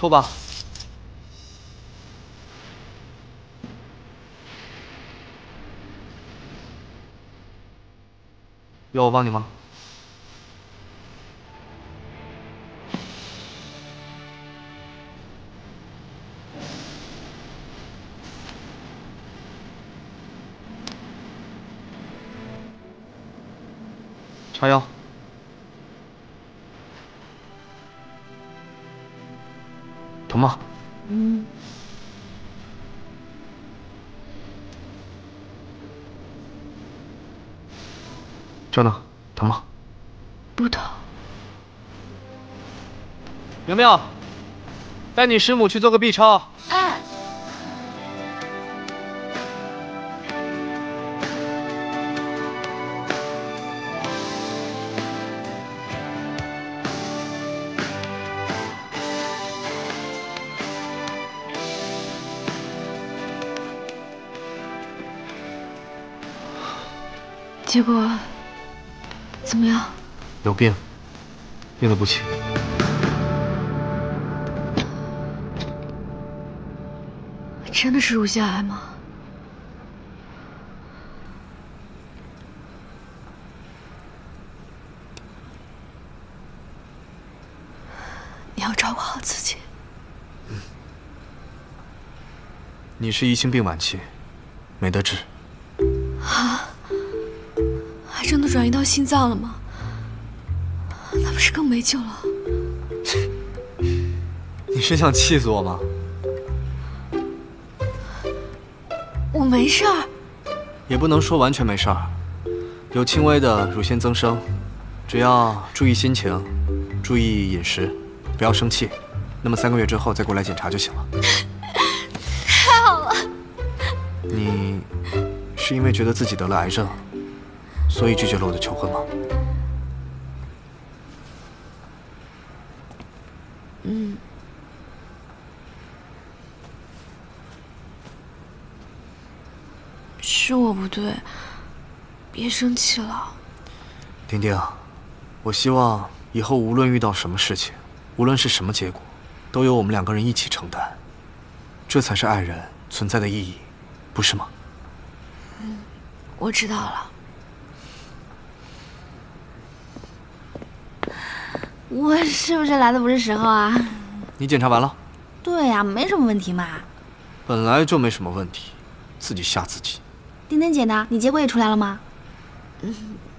吐吧。要我帮你吗？叉腰。疼吗？嗯。这呢？疼吗？不疼。苗苗，带你师母去做个 B 超。哎。结果怎么样？有病，病得不轻。真的是乳腺癌吗？你要照顾好自己。你是疑心病晚期，没得治。啊？癌症都转移到心脏了吗？那不是更没救了？你是想气死我吗？我没事儿。也不能说完全没事儿，有轻微的乳腺增生，只要注意心情，注意饮食，不要生气，那么3个月之后再过来检查就行了。太好了。你是因为觉得自己得了癌症，所以拒绝了我的求婚吗？嗯。是我不对，别生气了。丁丁，我希望以后无论遇到什么事情，无论是什么结果，都由我们2个人一起承担，这才是爱人存在的意义，不是吗？嗯，我知道了。我是不是来的不是时候啊？你检查完了？对呀，没什么问题嘛。本来就没什么问题，自己吓自己。丁丁姐呢？你结果也出来了吗？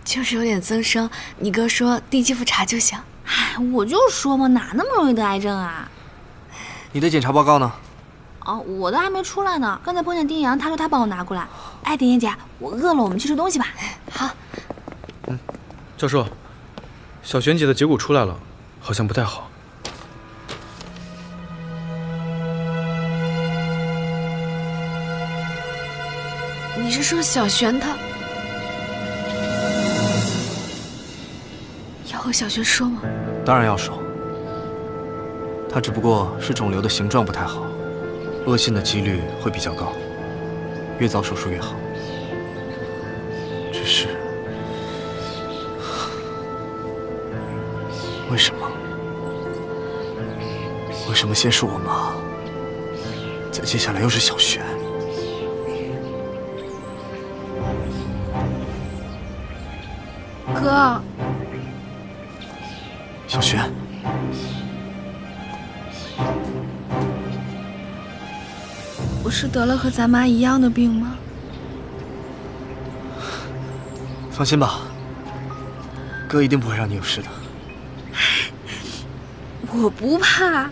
就是有点增生，你哥说定期复查就行。哎，我就说嘛，哪那么容易得癌症啊？你的检查报告呢？哦，我的还没出来呢。刚才碰见丁阳，他说他帮我拿过来。哎，丁丁姐，我饿了，我们去吃东西吧。好。教授，小璇姐的结果出来了，好像不太好。你是说小璇她要和小璇说吗？当然要说。她只不过是肿瘤的形状不太好，恶性的几率会比较高，越早手术越好。只是，为什么？为什么先是我妈，再接下来又是小璇？哥，小璇，我是得了和咱妈一样的病吗？放心吧，哥一定不会让你有事的。我不怕，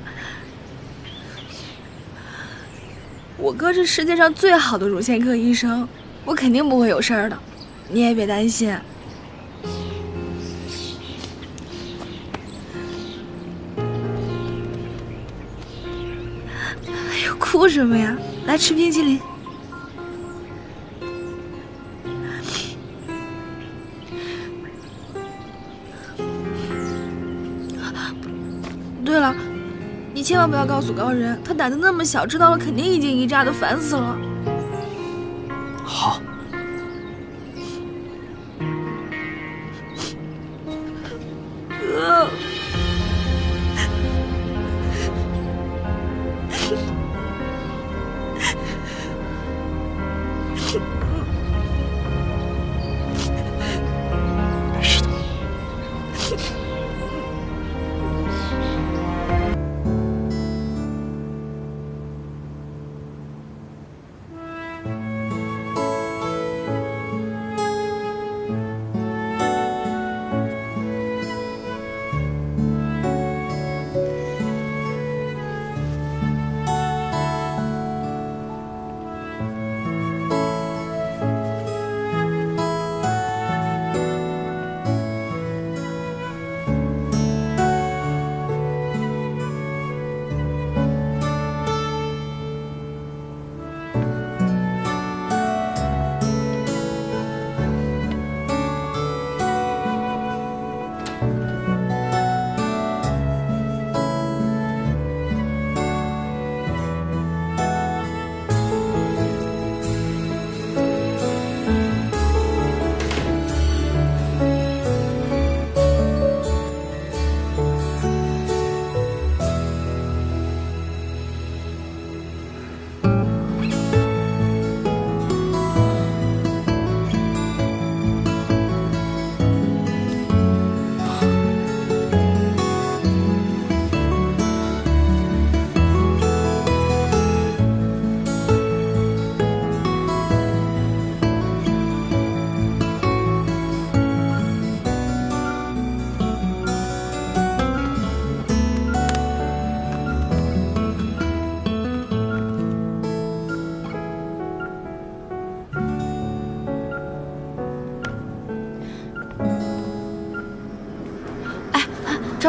我哥是世界上最好的乳腺科医生，我肯定不会有事儿的，你也别担心。哎呦，哭什么呀？来吃冰淇淋。对了，你千万不要告诉高人，他胆子那么小，知道了肯定一惊一乍的，烦死了。好。哥，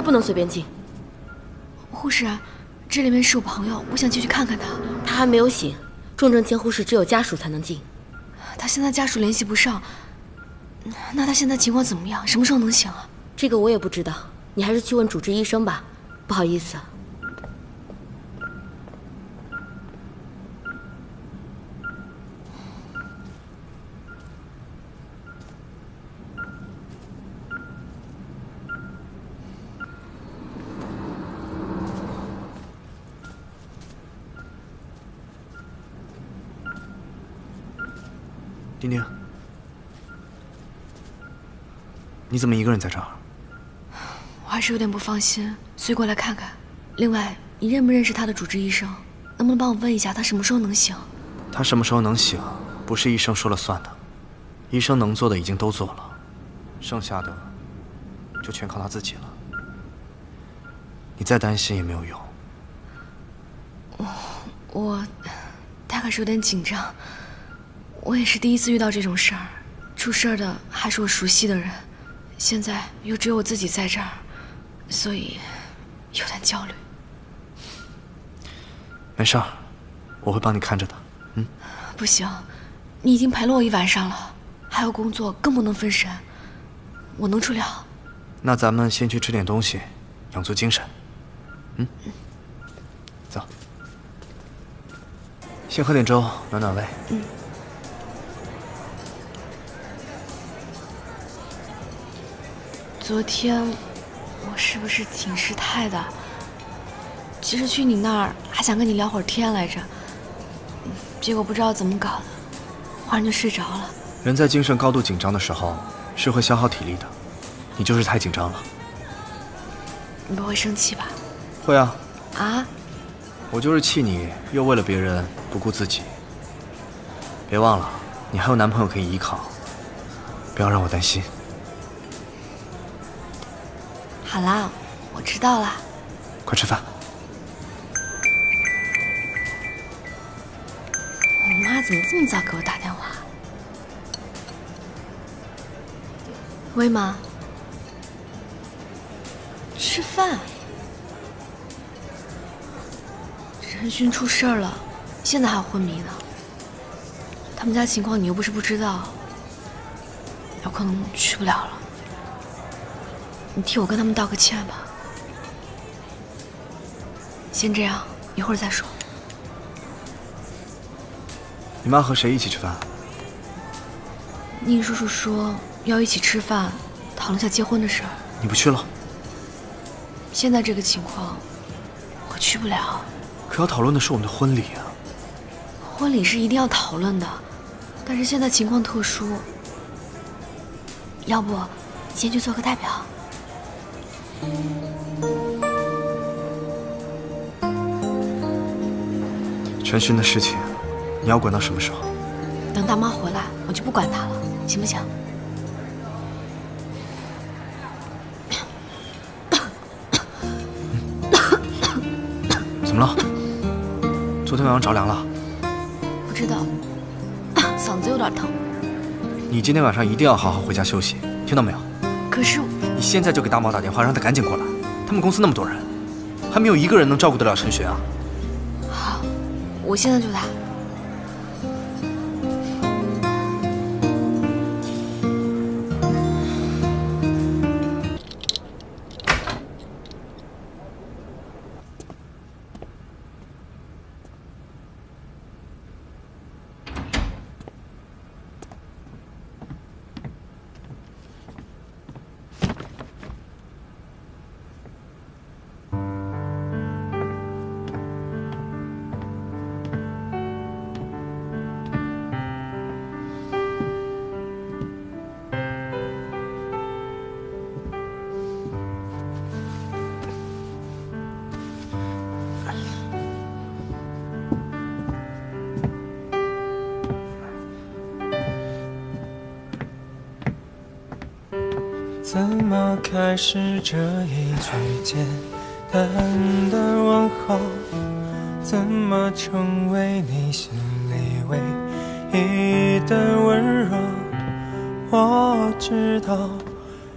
这不能随便进。护士，这里面是我朋友，我想进去看看他。他还没有醒，重症监护室只有家属才能进。他现在家属联系不上，那他现在情况怎么样？什么时候能醒啊？这个我也不知道，你还是去问主治医生吧。不好意思。丁丁，你怎么一个人在这儿？我还是有点不放心，所以过来看看。另外，你认不认识他的主治医生？能不能帮我问一下他什么时候能醒？他什么时候能醒，不是医生说了算的。医生能做的已经都做了，剩下的就全靠他自己了。你再担心也没有用。我大概是有点紧张。我也是第一次遇到这种事儿，出事儿的还是我熟悉的人，现在又只有我自己在这儿，所以有点焦虑。没事儿，我会帮你看着的。不行，你已经陪了我一晚上了，还有工作，更不能分神。我能处理好。那咱们先去吃点东西，养足精神。走，先喝点粥，暖暖胃。昨天我是不是挺失态的？其实去你那儿还想跟你聊会儿天来着，结果不知道怎么搞的，忽然就睡着了。人在精神高度紧张的时候是会消耗体力的，你就是太紧张了。你不会生气吧？会啊。啊？我就是气你又为了别人不顾自己。别忘了，你还有男朋友可以依靠，不要让我担心。好啦，我知道啦。快吃饭。我妈怎么这么早给我打电话？喂，妈。吃饭。陈勋出事儿了，现在还昏迷呢。他们家情况你又不是不知道，有可能去不了了。你替我跟他们道个歉吧。先这样，一会儿再说。你妈和谁一起吃饭？宁叔叔说要一起吃饭，讨论下结婚的事儿。你不去了？现在这个情况，我去不了。可要讨论的是我们的婚礼啊。婚礼是一定要讨论的，但是现在情况特殊，要不你先去做个代表。陈勋的事情，你要管到什么时候？等大妈回来，我就不管她了，行不行？怎么了？昨天晚上着凉了？不知道，嗓子有点疼。你今天晚上一定要好好回家休息，听到没有？可是你现在就给大毛打电话，让他赶紧过来。他们公司那么多人，还没有一个人能照顾得了陈雪啊。好，我现在就打。怎么开始这一句简单的问候？怎么成为你心里唯一的温柔？我知道，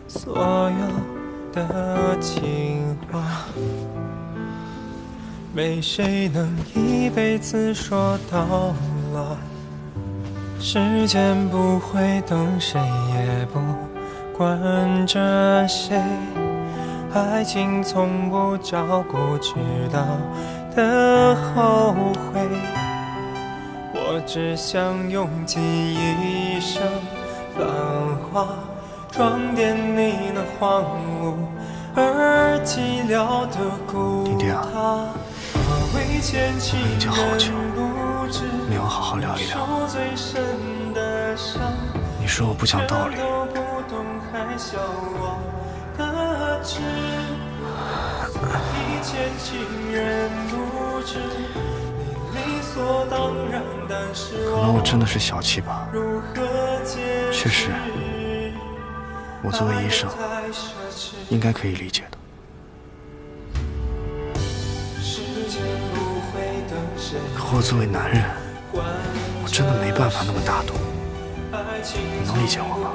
所有的情话，没谁能一辈子说到老。时间不会等谁，也不管着谁，爱情从不照顾知道的后悔。我只想用尽一生繁华，装点你那荒芜而寂寥的孤塔。我已经好久没有好好聊一聊。你说我不讲道理，可能我真的是小气吧。确实，我作为医生，应该可以理解的。可我作为男人，我真的没办法那么大度。你能理解我吗？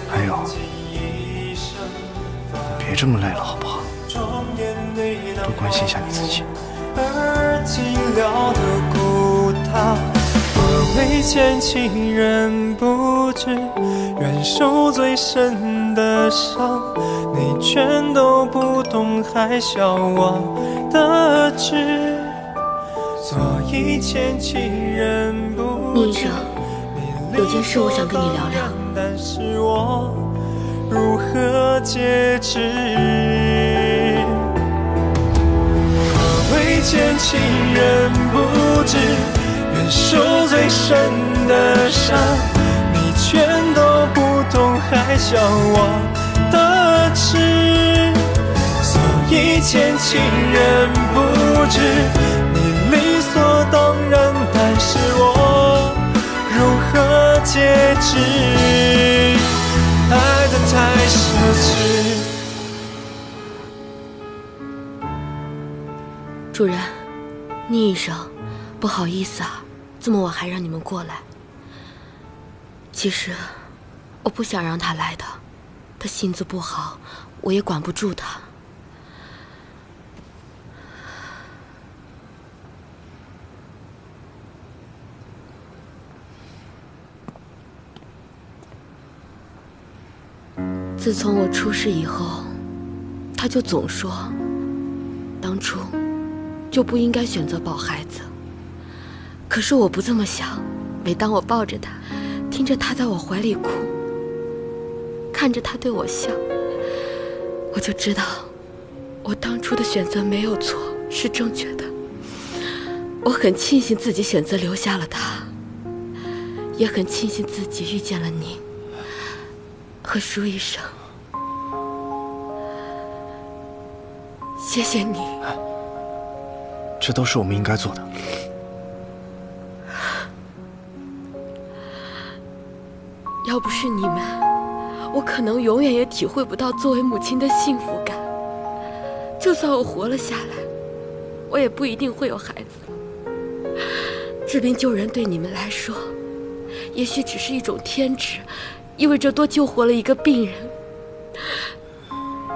还有，别这么累了好不好？多关心一下你自己。我为欠情人不知，愿受最深的伤，你全都不懂，还笑我的痴。所以欠情人不知。宁医生，有件事我想跟你聊聊。但是我如何解释？何谓欠情人不知？愿受最深的伤，你全都不懂，还笑我的痴。所以欠情人不知，你理所当然，但是我如何解释？爱得太奢侈。主任，宁医生，不好意思啊，这么晚还让你们过来。其实我不想让他来的，他性子不好，我也管不住他。自从我出事以后，他就总说，当初就不应该选择抱孩子。可是我不这么想，每当我抱着他，听着他在我怀里哭，看着他对我笑，我就知道我当初的选择没有错，是正确的。我很庆幸自己选择留下了他，也很庆幸自己遇见了您和舒医生。谢谢你。这都是我们应该做的。要不是你们，我可能永远也体会不到作为母亲的幸福感。就算我活了下来，我也不一定会有孩子。治病救人对你们来说，也许只是一种天职，意味着多救活了一个病人。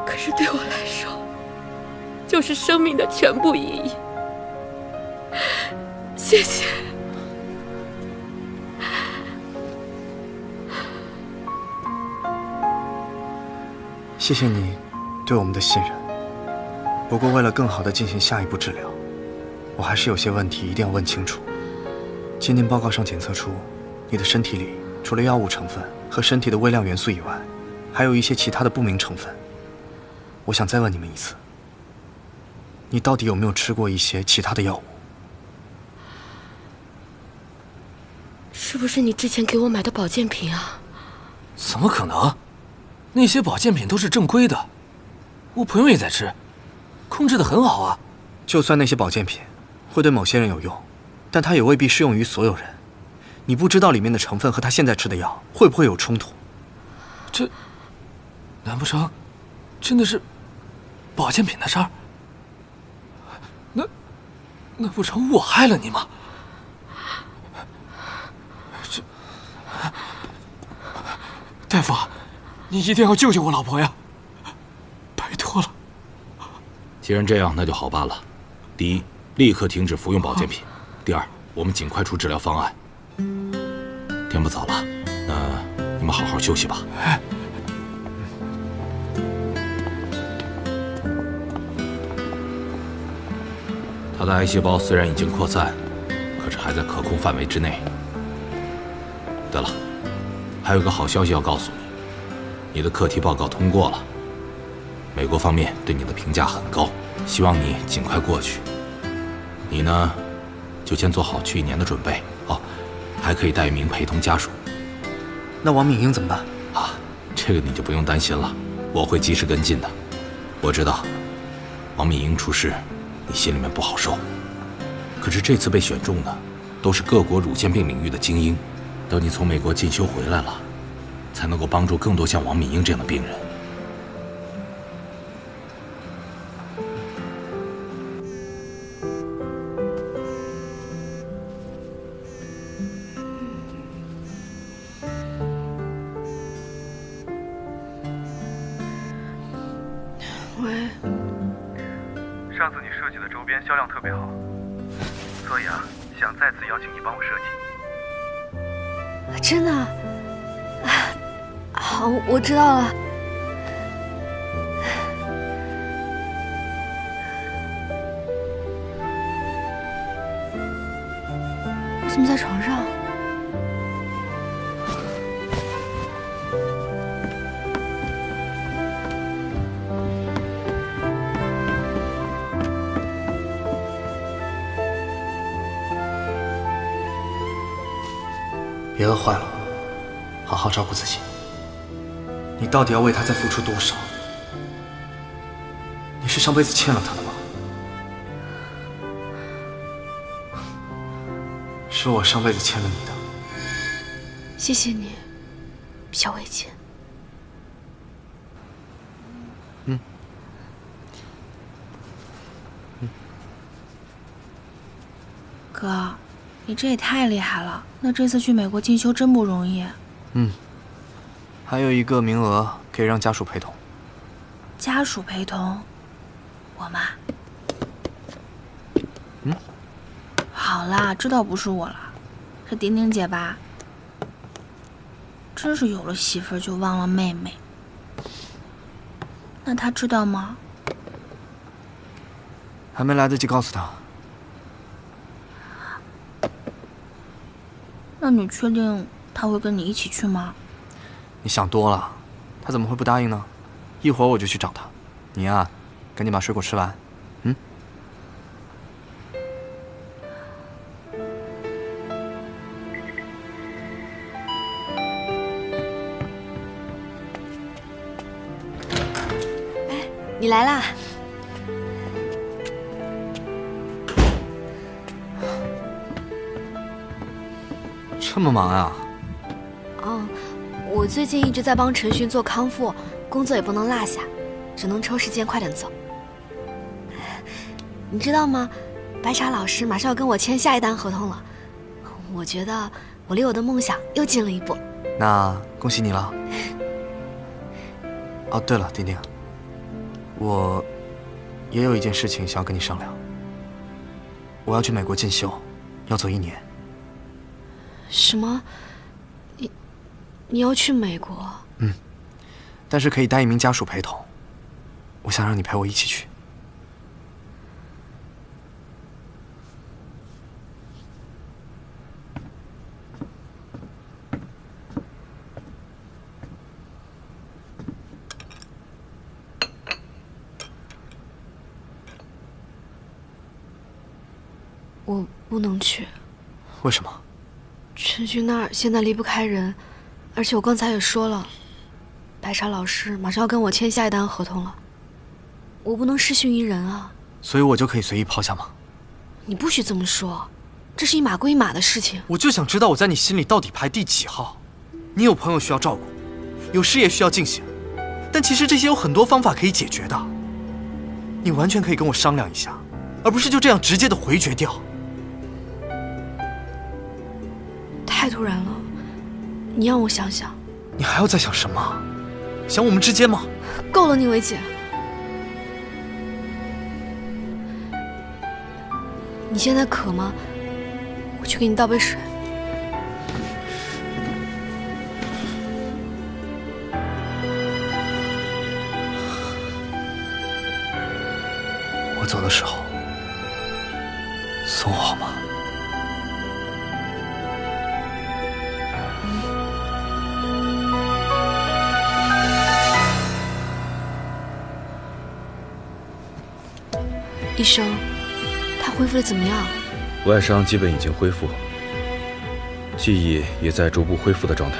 可是对我来说，就是生命的全部意义。谢谢。谢谢你对我们的信任。不过为了更好地进行下一步治疗，我还是有些问题一定要问清楚。今天报告上检测出，你的身体里除了药物成分和身体的微量元素以外，还有一些其他的不明成分。我想再问你们一次，你到底有没有吃过一些其他的药物？是不是你之前给我买的保健品啊？怎么可能？那些保健品都是正规的，我朋友也在吃，控制得很好啊。就算那些保健品会对某些人有用，但它也未必适用于所有人。你不知道里面的成分和他现在吃的药会不会有冲突。这，难不成真的是保健品的事儿？那不成我害了你吗？大夫，你一定要救救我老婆呀！拜托了。既然这样，那就好办了。第一，立刻停止服用保健品；第二，我们尽快出治疗方案。天不早了，那你们好好休息吧。他的癌细胞虽然已经扩散，可是还在可控范围之内。对了，还有个好消息要告诉你，你的课题报告通过了，美国方面对你的评价很高，希望你尽快过去。你呢，就先做好去1年的准备哦，还可以带一名陪同家属。那王敏英怎么办？啊，这个你就不用担心了，我会及时跟进的。我知道，王敏英出事，你心里面不好受。可是这次被选中的，都是各国乳腺病领域的精英。等你从美国进修回来了，才能够帮助更多像王敏英这样的病人。喂，上次你设计的周边销量特别好，所以想再次邀请你帮我设计。真的？好，我知道了。我怎么在床上？别饿坏了，好好照顾自己。你到底要为他再付出多少？你是上辈子欠了他的吗？是我上辈子欠了你的。谢谢你，小伟姐。哥，你这也太厉害了！那这次去美国进修真不容易。还有一个名额可以让家属陪同。家属陪同，我吗？好啦，这倒不是我了，是丁丁姐吧？真是有了媳妇儿就忘了妹妹。那她知道吗？还没来得及告诉他。那你确定她会跟你一起去吗？你想多了，他怎么会不答应呢？一会儿我就去找他。你呀，赶紧把水果吃完。你来啦！这么忙啊？我最近一直在帮陈寻做康复，工作也不能落下，只能抽时间快点走。你知道吗？白茶老师马上要跟我签下一单合同了，我觉得我离我的梦想又近了一步。那恭喜你了。哦，对了，丁丁，我也有一件事情想要跟你商量。我要去美国进修，要走1年。什么？你要去美国？但是可以带一名家属陪同。我想让你陪我一起去。我不能去。为什么？陈寻那儿现在离不开人，而且我刚才也说了，白茶老师马上要跟我签下一单合同了，我不能失信于人啊。所以我就可以随意抛下吗？你不许这么说，这是一码归一码的事情。我就想知道我在你心里到底排第几号。你有朋友需要照顾，有事业需要进行，但其实这些有很多方法可以解决的。你完全可以跟我商量一下，而不是就这样直接的回绝掉。太突然了，你让我想想。你还要再想什么？想我们之间吗？够了，宁伟姐。你现在渴吗？我去给你倒杯水。我走的时候送我好吗？医生，他恢复的怎么样？外伤基本已经恢复，记忆也在逐步恢复的状态，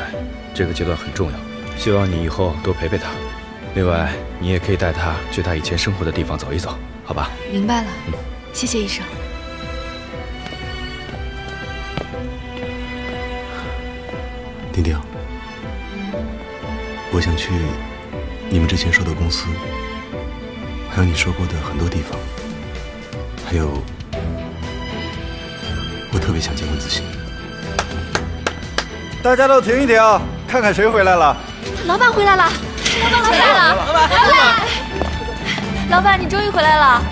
这个阶段很重要。希望你以后多陪陪他。另外，你也可以带他去他以前生活的地方走一走，好吧？明白了，谢谢医生。丁丁，我想去你们之前说的公司，还有你说过的很多地方，还有我特别想见温子欣。大家都停一停，看看谁回来了。老板回来了，老板回来了，老板，老板，你终于回来了。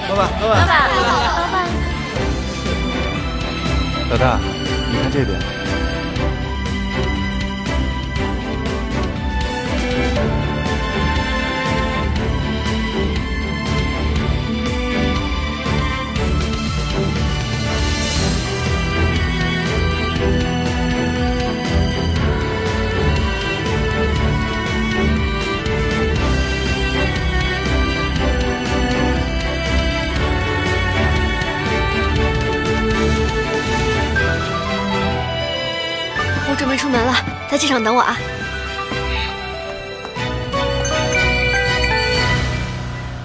老板，老大，你看这边。我准备出门了，在机场等我啊。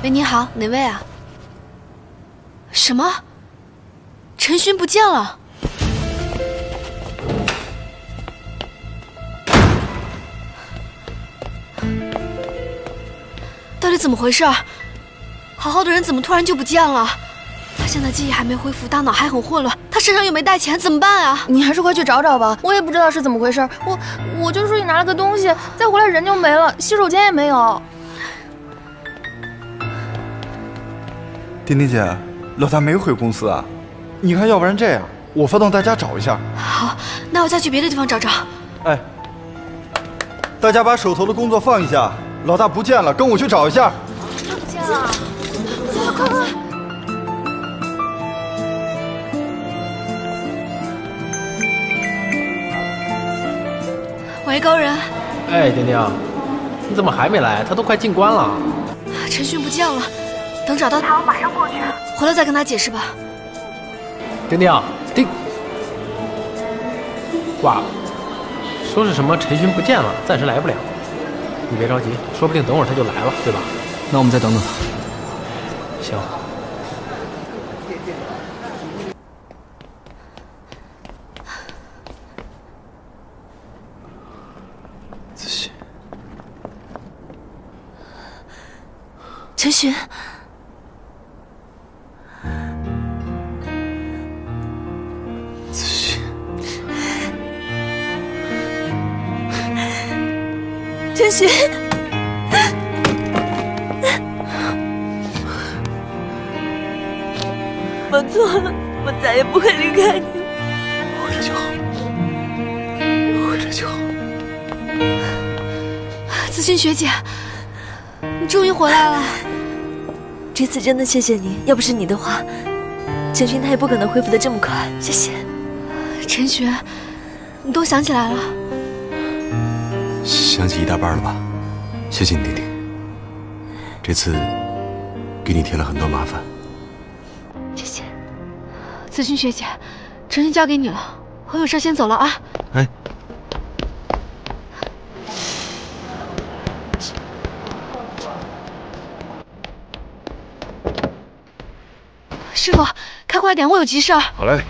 喂，你好，哪位啊？什么？陈勋不见了？到底怎么回事？好好的人怎么突然就不见了？他现在记忆还没恢复，大脑还很混乱，他身上又没带钱，怎么办啊？你还是快去找找吧，我也不知道是怎么回事。我就出去拿了个东西，再回来人就没了，洗手间也没有。丁丁姐，老大没回公司啊？你看，要不然这样，我发动大家找一下。好，那我再去别的地方找找。哎，大家把手头的工作放一下，老大不见了，跟我去找一下。不见了，快快！喂，高人。哎，丁丁，你怎么还没来？他都快进关了。陈勋不见了，等找到他，我马上过去。回来再跟他解释吧。丁丁，挂了，说是什么陈勋不见了，暂时来不了。你别着急，说不定等会儿他就来了，对吧？那我们再等等他。行。子欣，陈勋。陈勋，我错了，我再也不会离开你。回来就好，回来就好。子欣学姐，你终于回来了。这次真的谢谢你，要不是你的话，陈勋他也不可能恢复得这么快。谢谢。陈学，你都想起来了？想起一大半了吧？谢谢你，丁丁。这次给你添了很多麻烦。谢谢。子勋学姐，陈勋交给你了，我有事先走了啊。哎。师傅，开快点，我有急事。好嘞。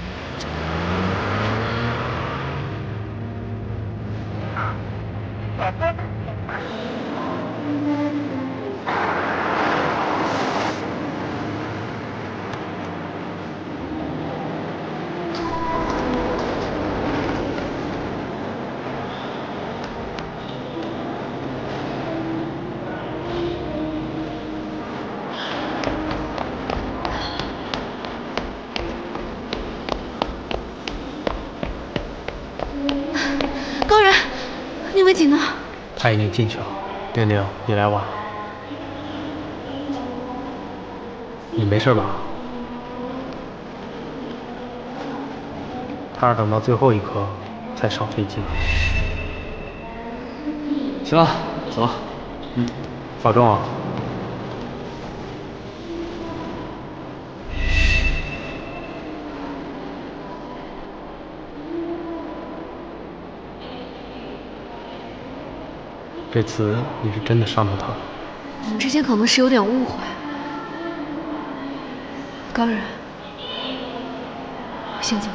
他已经进去了。丁丁，你来晚了。你没事吧？他是等到最后一刻才上飞机。行了，走了。保重啊。这次你是真的伤到他了。我们之间可能是有点误会。高人，我先走了。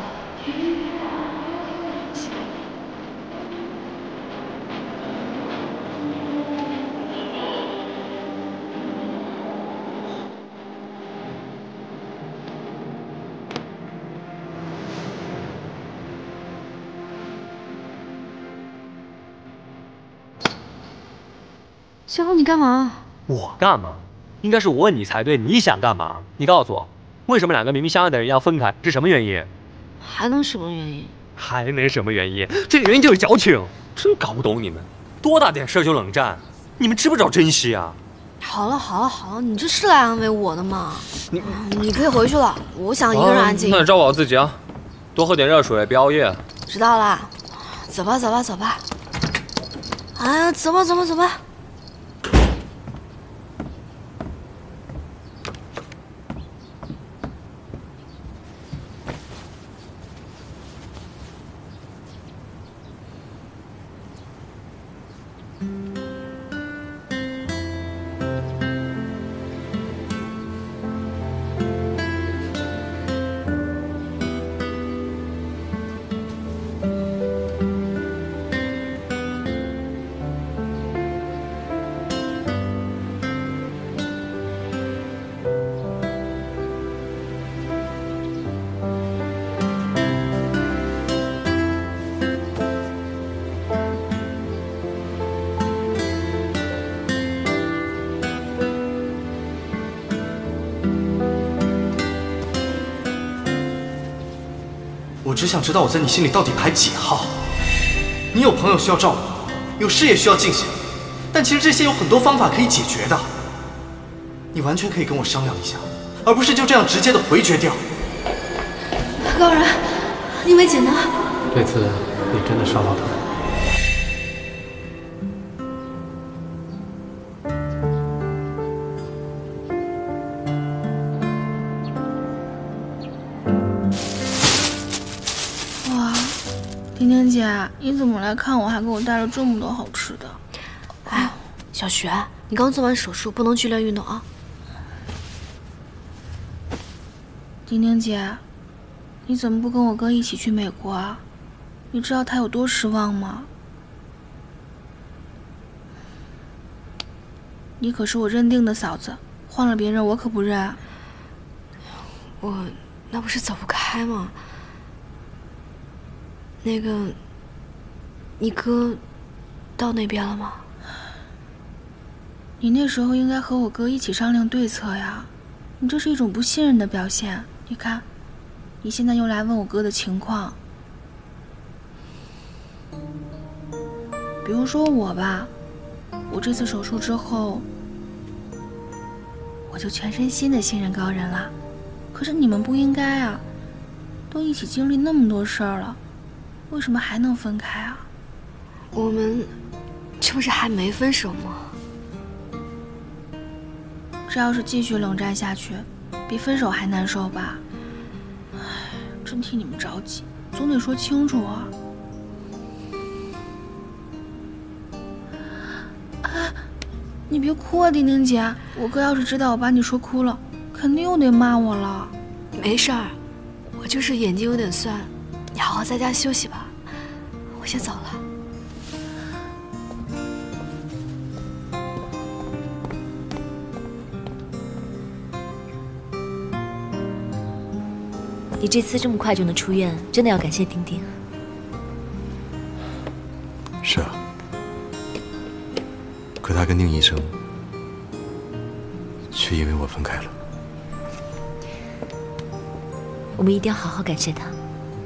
小龙，你干嘛？我干嘛？应该是我问你才对，你想干嘛？你告诉我，为什么两个明明相爱的人要分开？是什么原因？还能什么原因？还能什么原因？这个原因就是矫情，真搞不懂你们，多大点事就冷战，你们知不知道珍惜啊？好了好了好了，你这是来安慰我的吗？你可以回去了，我想一个人安静。那你照顾好自己啊，多喝点热水，别熬夜。知道啦，走吧走吧走吧。哎呀，走吧走吧走吧。我只想知道我在你心里到底排几号。你有朋友需要照顾，有事业需要进行，但其实这些有很多方法可以解决的。你完全可以跟我商量一下，而不是就这样直接的回绝掉。高人，你没捡到。这次你真的伤到他了。婷婷姐，你怎么来看我，还给我带了这么多好吃的？哎，小雪，你刚做完手术，不能剧烈运动啊。婷婷姐，你怎么不跟我哥一起去美国啊？你知道他有多失望吗？你可是我认定的嫂子，换了别人我可不认。我那不是走不开吗？那个，你哥到那边了吗？你那时候应该和我哥一起商量对策呀，你这是一种不信任的表现。你看，你现在又来问我哥的情况。比如说我吧，我这次手术之后，我就全身心的信任高人了。可是你们不应该啊，都一起经历那么多事儿了。为什么还能分开啊？我们这不是还没分手吗？这要是继续冷战下去，比分手还难受吧？唉，真替你们着急，总得说清楚啊！哎，你别哭啊，丁丁姐，我哥要是知道我把你说哭了，肯定又得骂我了。没事儿，我就是眼睛有点酸。你好好在家休息吧，我先走了。你这次这么快就能出院，真的要感谢丁丁。是啊，可他跟宁医生却因为我分开了。我们一定要好好感谢他。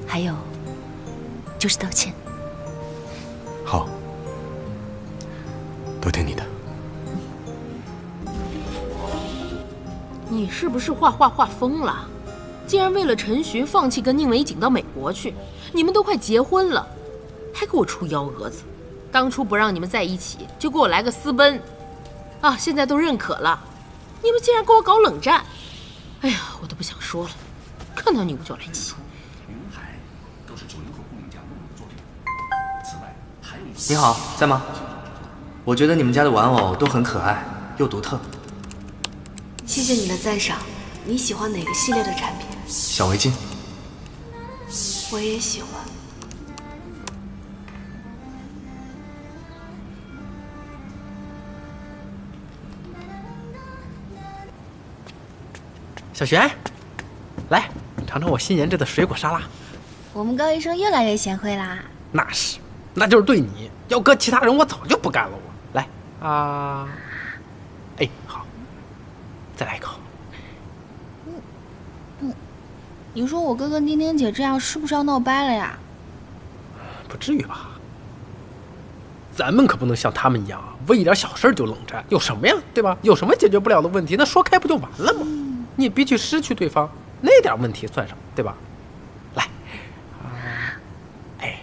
还有，就是道歉。好，都听你的。你是不是画疯了？竟然为了陈寻放弃跟宁伟景到美国去，你们都快结婚了，还给我出幺蛾子！当初不让你们在一起，就给我来个私奔，啊，现在都认可了，你们竟然给我搞冷战！哎呀，我都不想说了，看到你我就来气。你好，在吗？我觉得你们家的玩偶都很可爱，又独特。谢谢你的赞赏。你喜欢哪个系列的产品？小围巾。我也喜欢。小璇，来尝尝我新研制的水果沙拉。我们高医生越来越贤惠啦。那是，那就是对你。要搁其他人，我早就不干了。我来啊，哎，好，再来一口。你说我哥跟丁丁姐这样是不是要闹掰了呀？不至于吧？咱们可不能像他们一样，为一点小事就冷战，有什么呀？对吧？有什么解决不了的问题，那说开不就完了吗？你也别去失去对方，那点问题算什么？对吧？来，哎，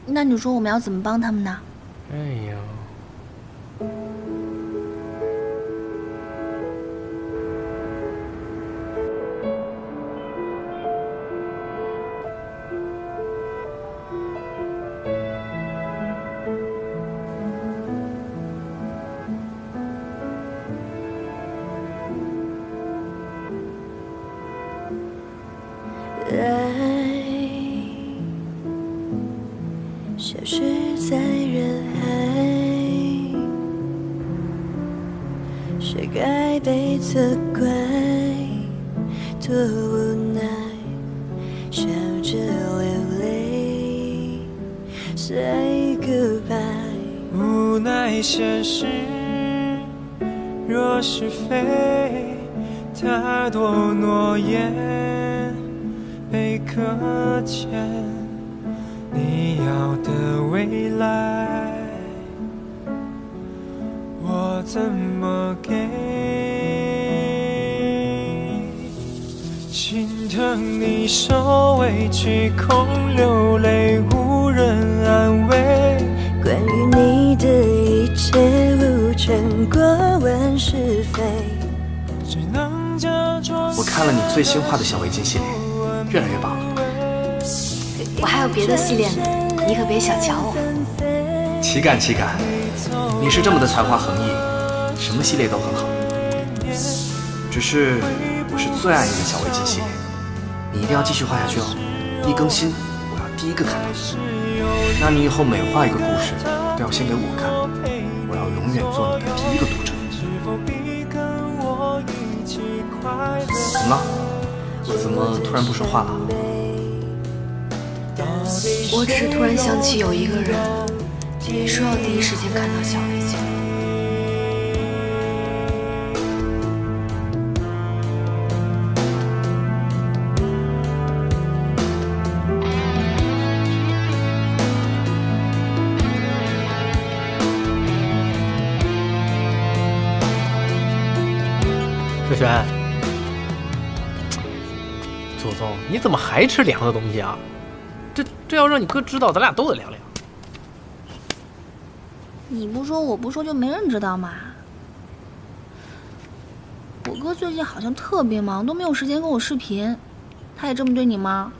那你说我们要怎么帮他们呢？哎呀。消失在人海，谁该被责怪？多无奈，笑着流泪 ，say goodbye。无奈现实，若是非，太多诺言被搁浅。你要的未来，我怎么给？心疼你受委屈，空流泪，无人安慰。关于你的一切，无权过问是非。只能假装。我看了你最新画的小围巾系列，越来越棒了。我还有别的系列呢，你可别小瞧我。岂敢岂敢，你是这么的才华横溢，什么系列都很好。只是我是最爱你的小围巾系列，你一定要继续画下去哦。一更新，我要第一个看到。那你以后每画一个故事，都要先给我看，我要永远做你的第一个读者。怎么了？怎么突然不说话了？我只是突然想起有一个人，也说要第一时间看到小围巾。小璇，祖宗，你怎么还吃凉的东西啊？这要让你哥知道，咱俩都得凉凉。你不说我不说，就没人知道嘛。我哥最近好像特别忙，都没有时间跟我视频。他也这么对你吗？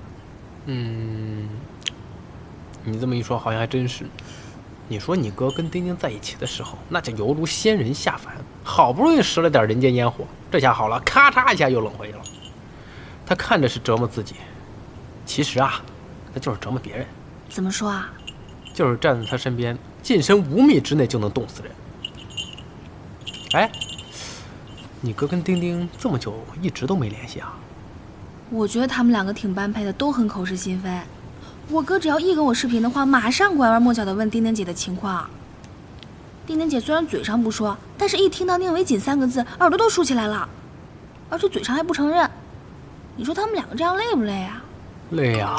你这么一说，好像还真是。你说你哥跟丁丁在一起的时候，那就犹如仙人下凡，好不容易拾了点人间烟火，这下好了，咔嚓一下又冷回去了。他看着是折磨自己，其实啊，那就是折磨别人。怎么说啊？就是站在他身边，近身5米之内就能冻死人。哎，你哥跟丁丁这么久一直都没联系啊？我觉得他们两个挺般配的，都很口是心非。我哥只要一跟我视频的话，马上拐弯抹角地问丁丁姐的情况。丁丁姐虽然嘴上不说，但是一听到宁伟锦3个字，耳朵都竖起来了，而且嘴上还不承认。你说他们两个这样累不累啊？累呀。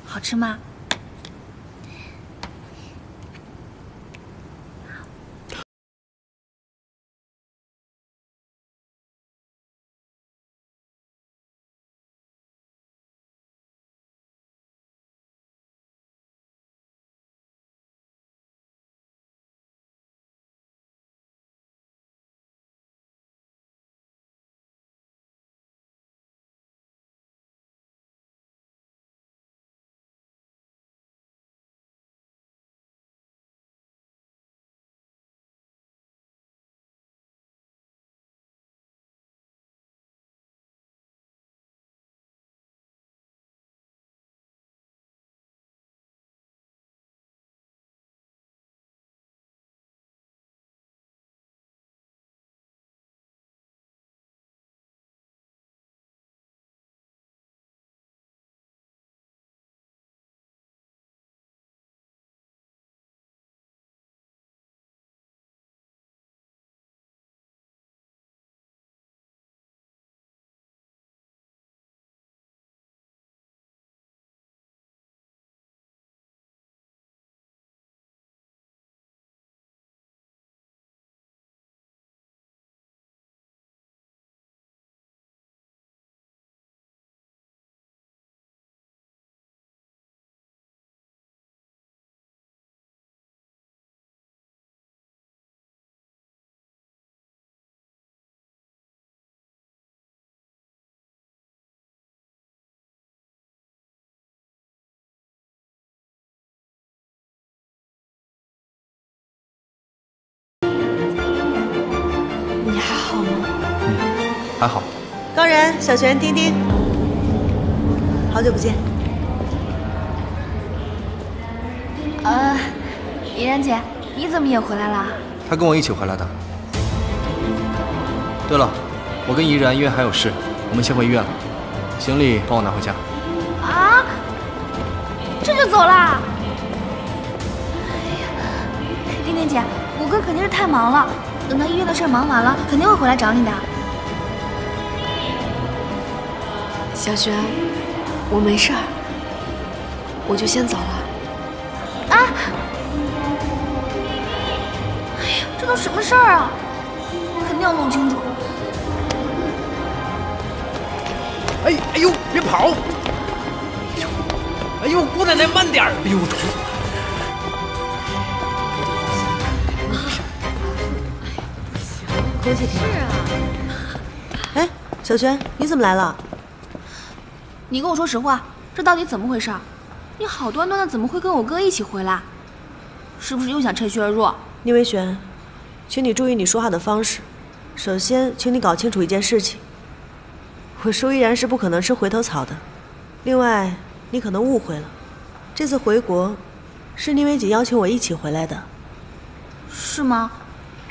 好吃吗？还好。高然、小璇、丁丁，好久不见。怡然姐，你怎么也回来了？他跟我一起回来的。对了，我跟怡然因为还有事，我们先回医院了。行李帮我拿回家。啊？这就走啦？丁丁姐，我哥肯定是太忙了，等他医院的事忙完了，肯定会回来找你的。小璇，我没事儿，我就先走了。啊！哎呀，这都什么事儿啊？肯定要弄清楚。哎呦，别跑！哎呦，姑奶奶慢点儿！哎呦，疼死了！空气挺好。是啊。哎，小璇，你怎么来了？你跟我说实话，这到底怎么回事？你好端端的怎么会跟我哥一起回来？是不是又想趁虚而入？宁维璇，请你注意你说话的方式。首先，请你搞清楚一件事情：我舒依然是不可能吃回头草的。另外，你可能误会了，这次回国是宁维姐邀请我一起回来的。是吗？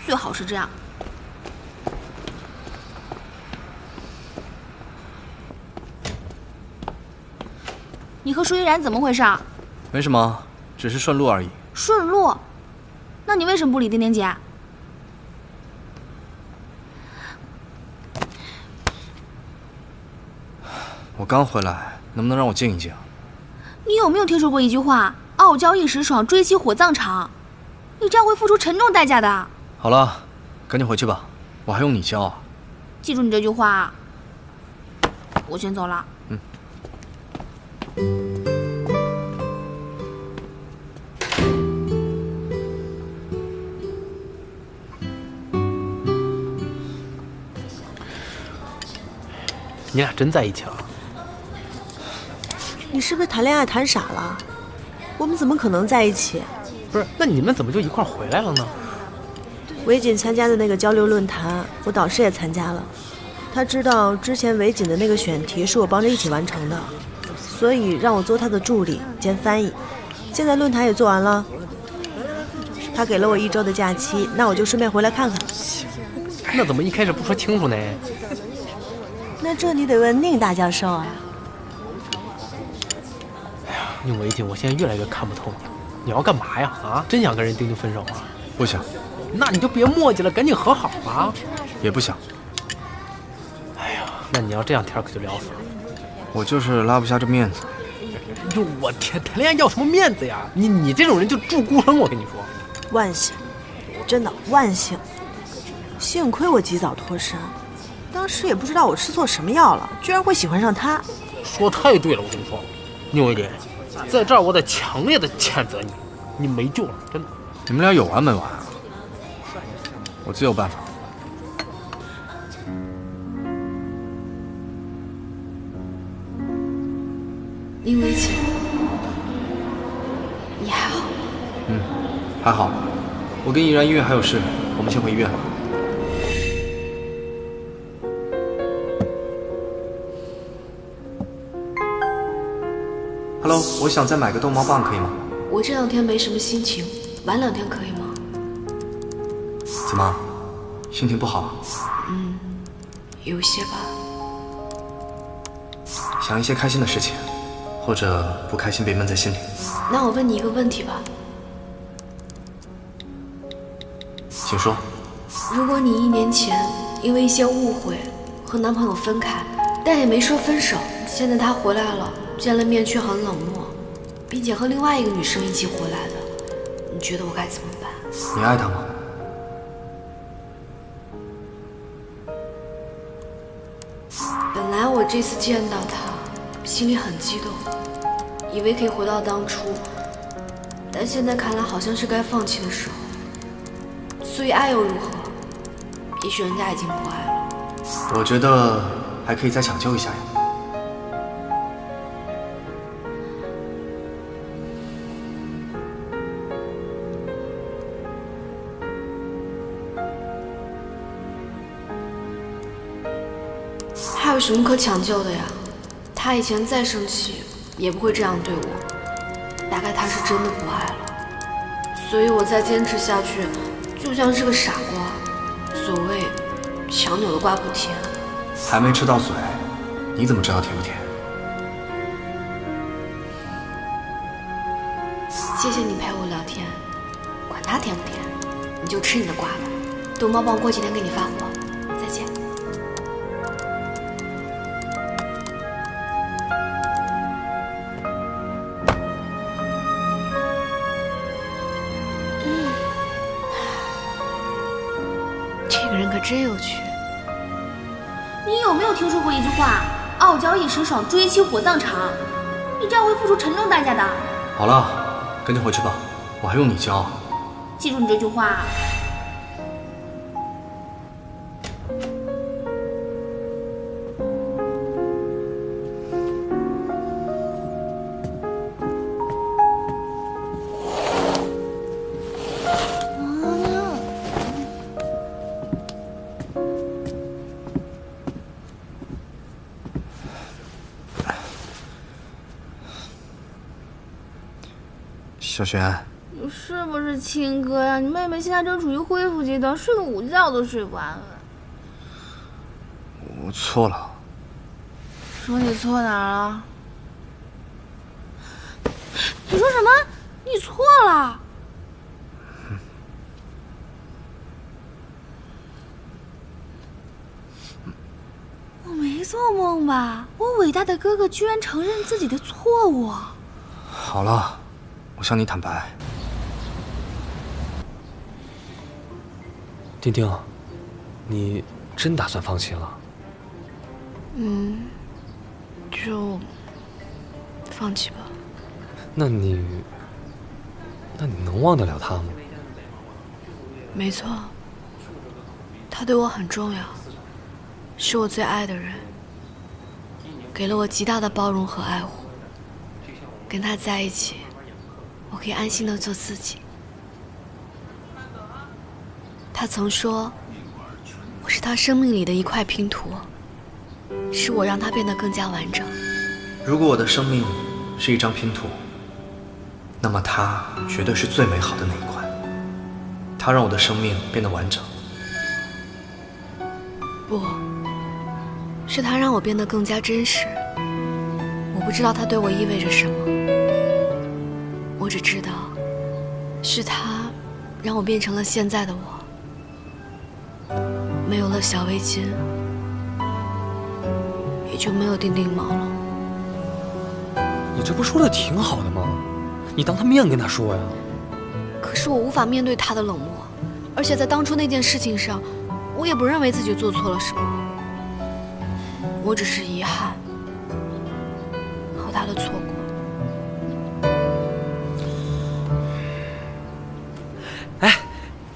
最好是这样。你和舒依然怎么回事？没什么，只是顺路而已。顺路？那你为什么不理丁丁姐？我刚回来，能不能让我静一静？你有没有听说过一句话“傲娇一时爽，追妻火葬场”？你这样会付出沉重代价的。好了，赶紧回去吧，我还用你教啊？记住你这句话。我先走了。嗯。你俩真在一起了？你是不是谈恋爱谈傻了？我们怎么可能在一起？不是，那你们怎么就一块回来了呢？维锦参加的那个交流论坛，我导师也参加了。他知道之前维锦的那个选题是我帮着一起完成的，所以让我做他的助理兼翻译。现在论坛也做完了，他给了我1周的假期，那我就顺便回来看看。那怎么一开始不说清楚呢？那这你得问宁大教授啊。哎呀，宁维锦，我现在越来越看不透你了。你要干嘛呀？啊，真想跟人丁丁分手啊？不想。那你就别磨叽了，赶紧和好吧。也不想。哎呀，那你要这样，天可就聊死了。我就是拉不下这面子。哟，我天，谈恋爱要什么面子呀？你这种人就住孤生，我跟你说。万幸，真的万幸，幸亏我及早脱身。当时也不知道我吃错什么药了，居然会喜欢上他。说太对了，我跟你说，宁维锦，在这儿我得强烈的谴责你，你没救了，真的。你们俩有完没完啊？我自有办法。宁维锦，你还好？嗯，还好。我跟怡然医院还有事，我们先回医院了。Hello， 我想再买个逗猫棒，可以吗？我这2天没什么心情，晚2天可以吗？怎么，心情不好？有些吧。想一些开心的事情，或者不开心被闷在心里。那我问你一个问题吧。请说。如果你1年前因为一些误会和男朋友分开，但也没说分手，现在他回来了，见了面却很冷漠，并且和另外一个女生一起回来的，你觉得我该怎么办？你爱他吗？本来我这次见到他，心里很激动，以为可以回到当初，但现在看来好像是该放弃的时候。所以爱又如何？也许人家已经不爱了。我觉得还可以再抢救一下呀。他有什么可抢救的呀？他以前再生气也不会这样对我，大概他是真的不爱了。所以我再坚持下去，就像是个傻瓜。所谓强扭的瓜不甜。还没吃到嘴，你怎么知道甜不甜？谢谢你陪我聊天，管它甜不甜，你就吃你的瓜吧。董猫帮过几天给你发货，再见。这个人可真有趣。你有没有听说过一句话？傲娇一时爽，追妻火葬场。你这样会付出沉重代价的。好了，赶紧回去吧，我还用你教。记住你这句话。小璇，你是不是亲哥呀？你妹妹现在正处于恢复阶段，睡个午觉都睡不安稳。我错了。说你错哪儿了？你说什么？你错了？我没做梦吧？我伟大的哥哥居然承认自己的错误。好了。我向你坦白，丁丁，你真打算放弃了？就放弃吧。那你能忘得了他吗？没错，他对我很重要，是我最爱的人，给了我极大的包容和爱护。跟他在一起，我可以安心的做自己。他曾说，我是他生命里的一块拼图，是我让他变得更加完整。如果我的生命是一张拼图，那么他绝对是最美好的那一块。他让我的生命变得完整。不，是他让我变得更加真实。我不知道他对我意味着什么，我只知道，是他让我变成了现在的我。没有了小围巾，也就没有丁丁毛了。你这不说的挺好的吗？你当他面跟他说呀。可是我无法面对他的冷漠，而且在当初那件事情上，我也不认为自己做错了什么。我只是遗憾和他的错过。哎，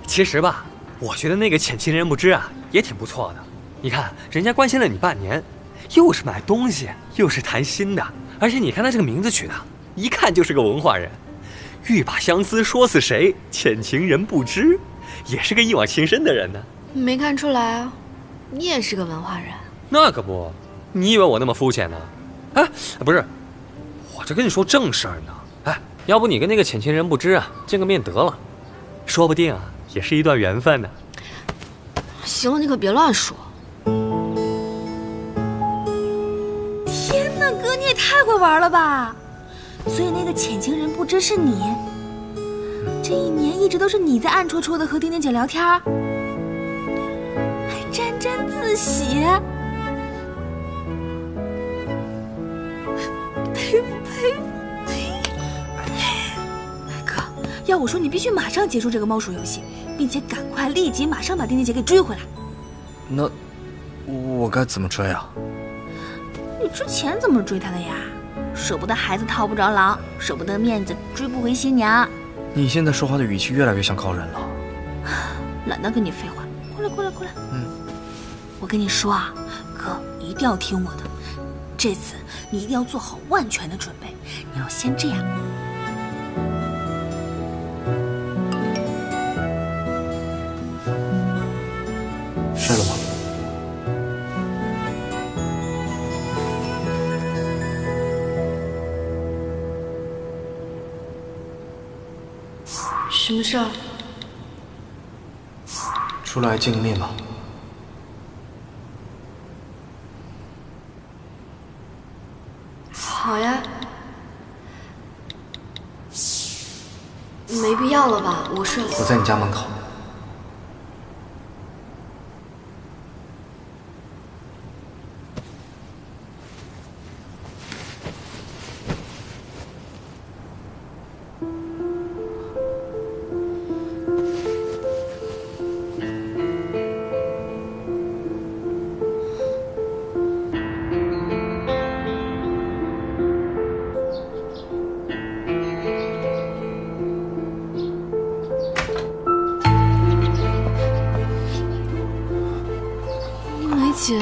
其实吧，我觉得那个浅情人不知啊也挺不错的。你看，人家关心了你半年，又是买东西，又是谈心的，而且你看他这个名字取的，一看就是个文化人。欲把相思说死谁，浅情人不知，也是个一往情深的人呢。没看出来啊，你也是个文化人。那可不，你以为我那么肤浅呢？哎，不是，我这跟你说正事儿呢。哎，要不你跟那个浅情人不知啊见个面得了，说不定啊也是一段缘分呢。行了，你可别乱说。天哪，哥你也太会玩了吧！所以那个浅情人不知是你，这一年一直都是你在暗戳戳的和丁丁姐聊天，还沾沾自喜。佩服佩服！哥，要我说你必须马上结束这个猫鼠游戏，并且赶快立即马上把丁丁姐给追回来。那我该怎么追啊？你之前怎么追她的呀？舍不得孩子套不着狼，舍不得面子追不回新娘。你现在说话的语气越来越像高人了。懒得跟你废话，过来过来过来。我跟你说啊，哥一定要听我的，这次你一定要做好万全的准备。你要先这样。睡了吗？什么事儿？出来见个面吧。好呀。没必要了吧？我睡了。我在你家门口。姐，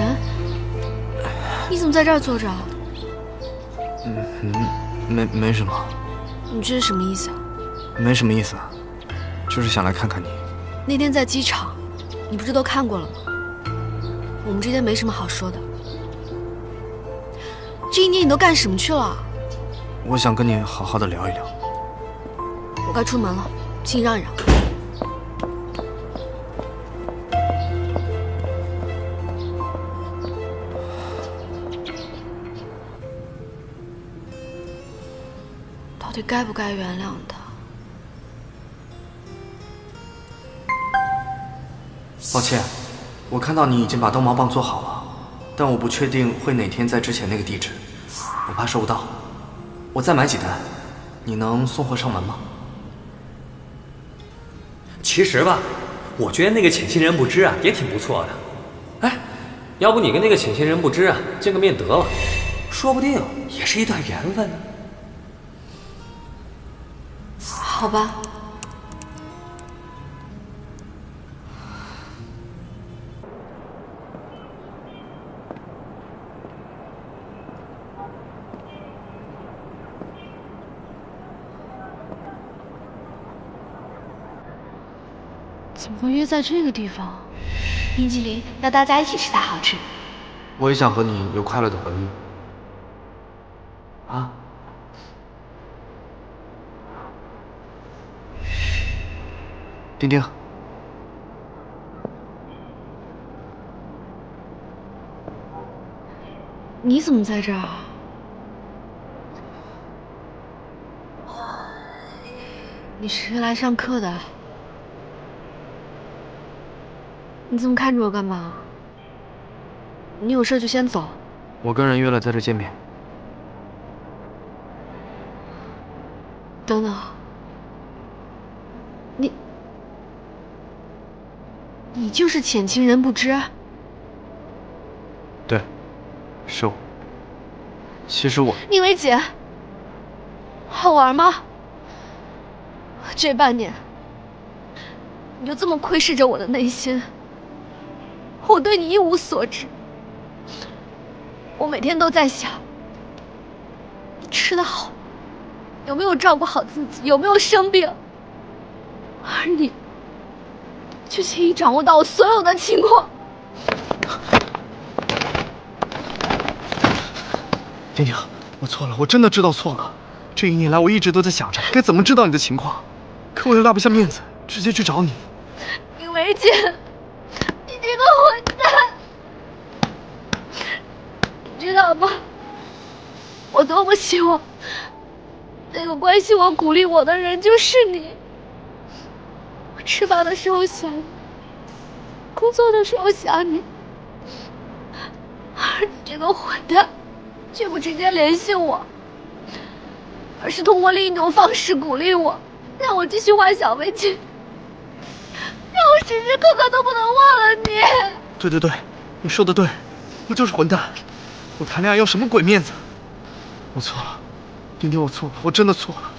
你怎么在这儿坐着？没什么。你这是什么意思啊？没什么意思，就是想来看看你。那天在机场，你不是都看过了吗？我们之间没什么好说的。这一年你都干什么去了？我想跟你好好的聊一聊。我该出门了，请你让一让。到底该不该原谅他？抱歉，我看到你已经把逗猫棒做好了，但我不确定会哪天在之前那个地址，我怕收不到。我再买几单，你能送货上门吗？其实吧，我觉得那个潜心人不知啊也挺不错的。哎，要不你跟那个潜心人不知啊见个面得了，说不定也是一段缘分呢。好吧。怎么会约在这个地方？冰淇淋，要大家一起吃才好吃。我也想和你有快乐的回忆。啊？丁丁，你怎么在这儿？你是来上课的？你这么看着我干嘛？你有事就先走。我跟人约了在这见面。等等，你就是潜情人不知？对，是我。其实我……宁薇姐，好玩吗？这半年，你就这么窥视着我的内心，我对你一无所知。我每天都在想，你吃得好，有没有照顾好自己，有没有生病，而你却轻易掌握到我所有的情况。丁丁，我错了，我真的知道错了。这一年来，我一直都在想着该怎么知道你的情况，可我又拉不下面子，直接去找你。宁薇姐，你这个混蛋！你知道吗？我多么希望那个关心我、鼓励我的人就是你。我吃饭的时候想你，工作的时候想你，而你这个混蛋，却不直接联系我，而是通过另一种方式鼓励我，让我继续幻想未尽，让我时时刻刻都不能忘了你。对对对，你说的对，我就是混蛋。我谈恋爱要什么鬼面子？我错了，丁丁，我错了，我真的错了。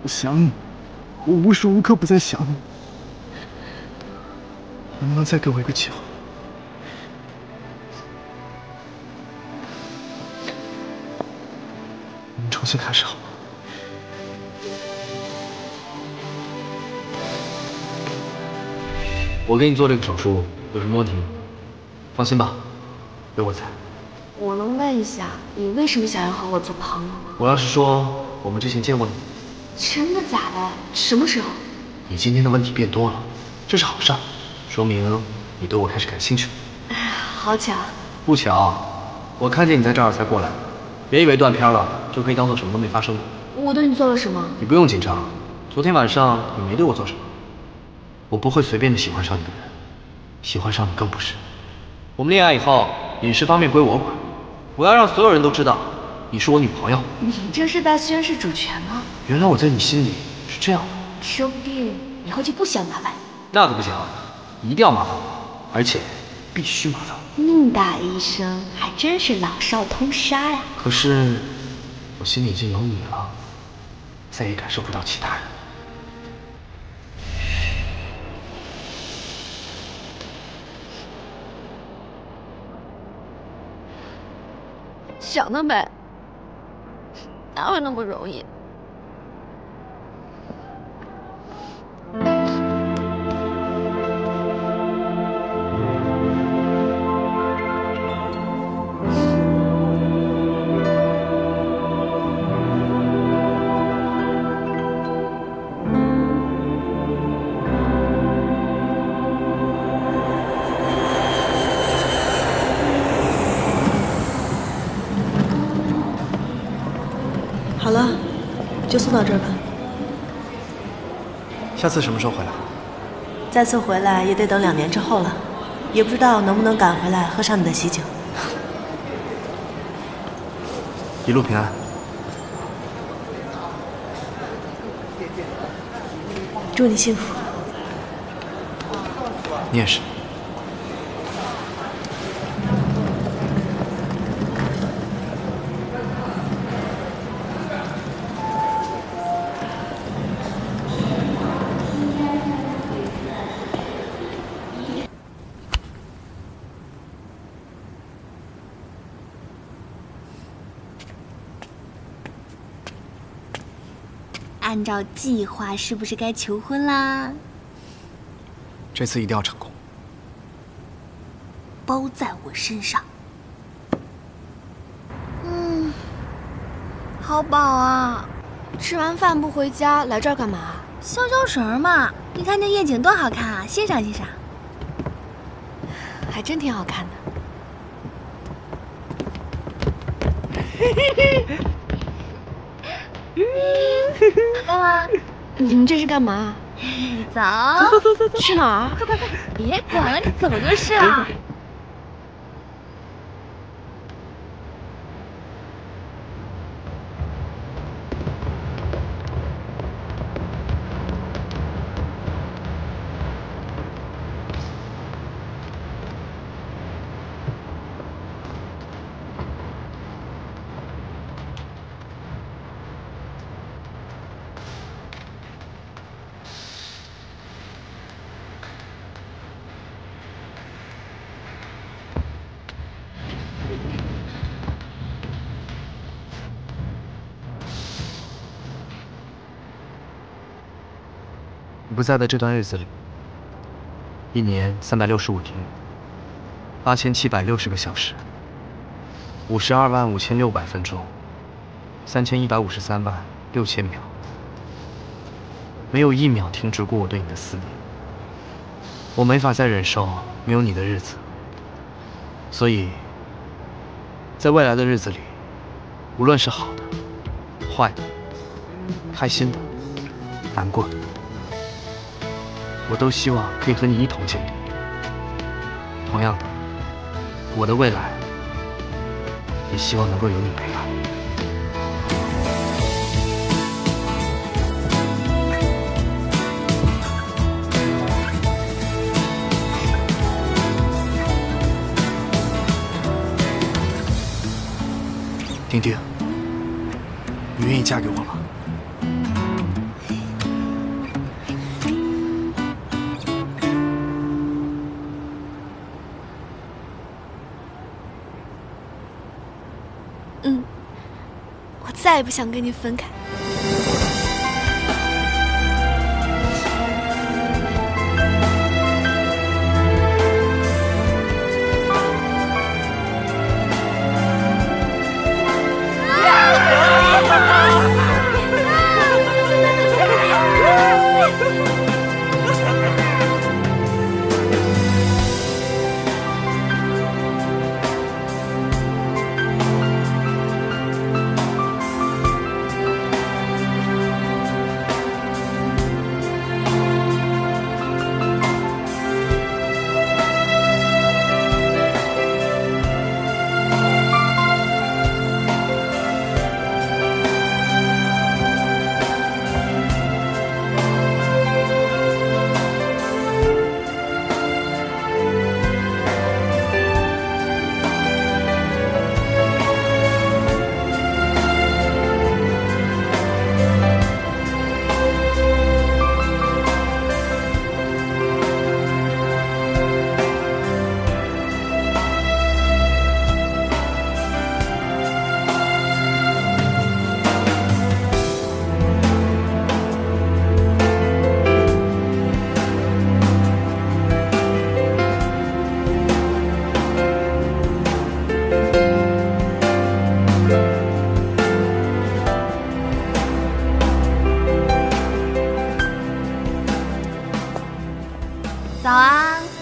我想你，我无时无刻不在想你。能不能再给我一个机会？我们重新开始好吗？我给你做这个手术有什么问题吗？放心吧，有我在。我能问一下，你为什么想要和我做朋友吗？我要是说我们之前见过你，真的假的？什么时候？你今天的问题变多了，这是好事，说明你对我开始感兴趣了。好巧。不巧，我看见你在这儿才过来。别以为断片了就可以当做什么都没发生过。我对你做了什么？你不用紧张，昨天晚上你没对我做什么。我不会随便的喜欢上一个人，喜欢上你更不是。我们恋爱以后，饮食方面归我管，我要让所有人都知道你是我女朋友。你这是在宣誓主权吗？原来我在你心里是这样的。说不定以后就不想麻烦你。那可不行，一定要麻烦我，而且必须麻烦我。宁打一声，还真是老少通杀呀。可是我心里已经有你了，再也感受不到其他人。想得美，哪有那么容易？好了，就送到这儿吧。下次什么时候回来？再次回来也得等2年之后了，也不知道能不能赶回来喝上你的喜酒。一路平安。祝你幸福。你也是。按照计划，是不是该求婚啦？这次一定要成功，包在我身上。好饱啊！吃完饭不回家，来这儿干嘛？消消食嘛。你看这夜景多好看啊，欣赏欣赏。还真挺好看的。干嘛？你们这是干嘛？走，走，去哪儿？快！别管了，你走就是了。你不在的这段日子里，1年365天，8760个小时，525600分钟，31536000秒，没有1秒停止过我对你的思念。我没法再忍受没有你的日子，所以，在未来的日子里，无论是好的、坏的、开心的、难过的，我都希望可以和你一同经历。同样的，我的未来也希望能够有你陪伴。丁丁，你愿意嫁给我吗？我再也不想跟你分开。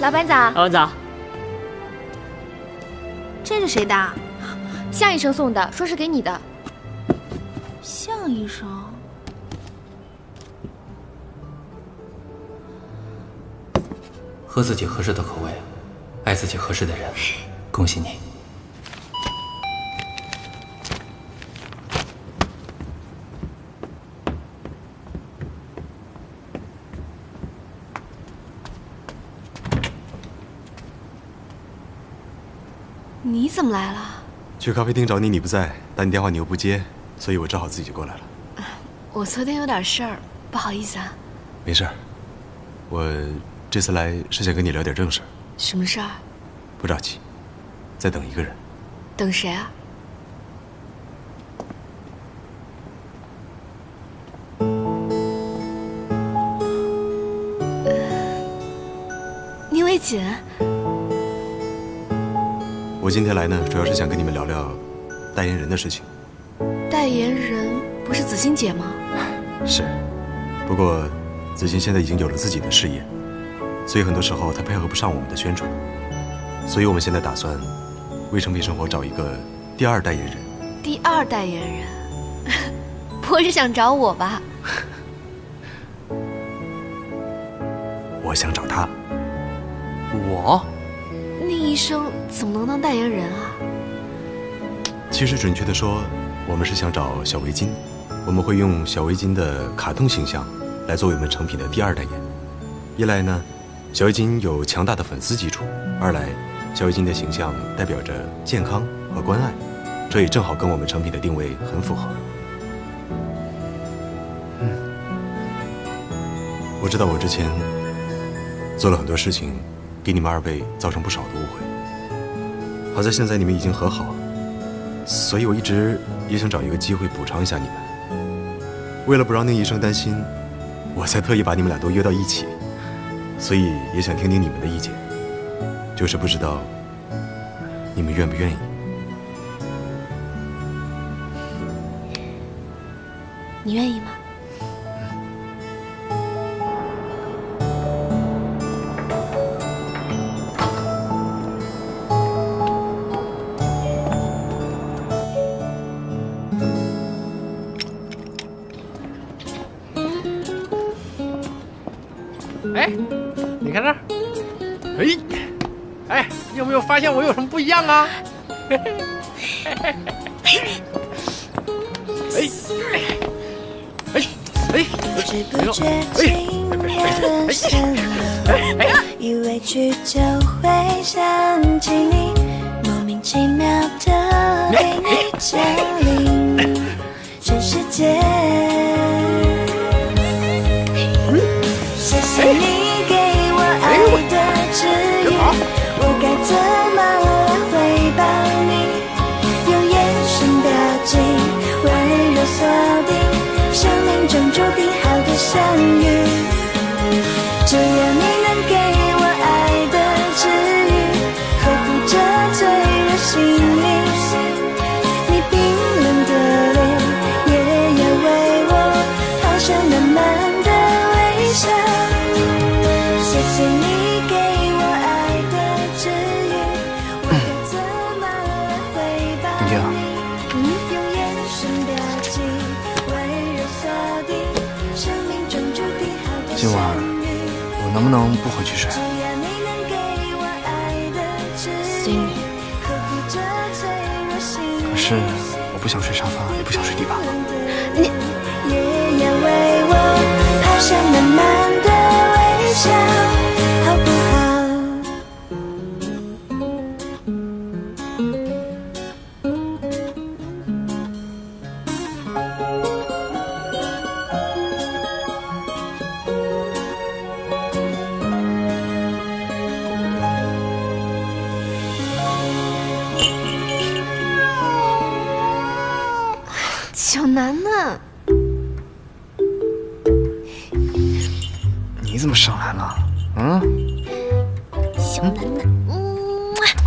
老板早。老板早。这是谁的？向医生送的，说是给你的。向医生。喝自己合适的口味，爱自己合适的人，恭喜你。你怎么来了？去咖啡厅找你，你不在，打你电话你又不接，所以我只好自己过来了。我昨天有点事儿，不好意思啊。没事儿，我这次来是想跟你聊点正事儿。什么事儿？不着急，再等一个人。等谁啊？宁伟锦。我今天来呢，主要是想跟你们聊聊代言人的事情。代言人不是子欣姐吗？是，不过子欣现在已经有了自己的事业，所以很多时候她配合不上我们的宣传，所以我们现在打算为诚品生活找一个第二代言人。第二代言人，不会是想找我吧？我想找他。我？宁医生怎么能当代言人啊？其实准确的说，我们是想找小围巾，我们会用小围巾的卡通形象来作为我们成品的第二代言。一来呢，小围巾有强大的粉丝基础；二来，小围巾的形象代表着健康和关爱，这也正好跟我们成品的定位很符合。我知道我之前做了很多事情，给你们二位造成不少的误会。好在现在你们已经和好了，所以我一直也想找一个机会补偿一下你们。为了不让宁医生担心，我才特意把你们俩都约到一起，所以也想听听你们的意见，就是不知道你们愿不愿意。你愿意吗？哎，你看这儿，哎，你有没有发现我有什么不一样啊？不知不觉轻了下来，一委屈就会想起你，莫名其妙的被你降临全世界。谢谢你给我爱的指引，我该怎么来回报你？用眼神表情温柔锁定生命中注定好的相遇，只要你能给我爱的治愈，呵护着脆弱心灵，你冰冷的脸也要为我抛下满满的微笑。谢谢你给我爱的治愈，我该怎么来回报你？用眼神表情温柔锁定生命中注定好的今晚我能不能不回去睡？随你。可是我不想睡沙发，也不想睡地板了。你也要为我抛下满满的微笑，好不好？小楠楠，你怎么上来了？嗯？小楠楠，